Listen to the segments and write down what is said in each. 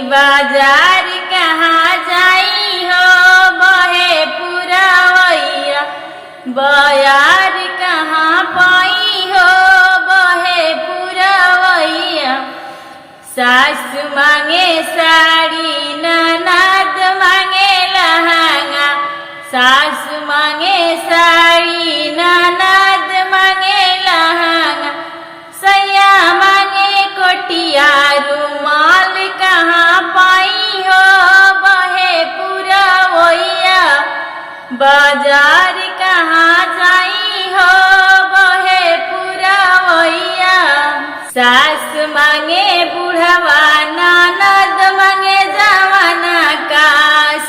बाजार कहाँ जाई हो बहे पुरवैया, बाजार कहाँ पाई हो बहे पुरवैया। सासु मांगे साड़ी ननद मांगे लहंगा, सासु मांगे साड़ी ननद मांगे लहंगा। सैया मांगे कोटिया रुमाल कहाँ पाई हो बहे पुरवैया, बाजार कहाँ जाई हो बहे पुरवैया। सास मांगे बुढ़वा ननद मांगे जवाना का,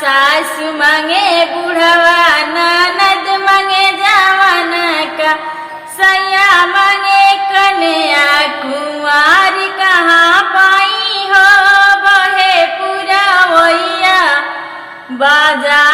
सास मांगे बुढ़वा ननद मांगे जवाना का। सैया मांगे कन्या कुंवार कहाँ पाई हो बहे पुरवैया, बाजार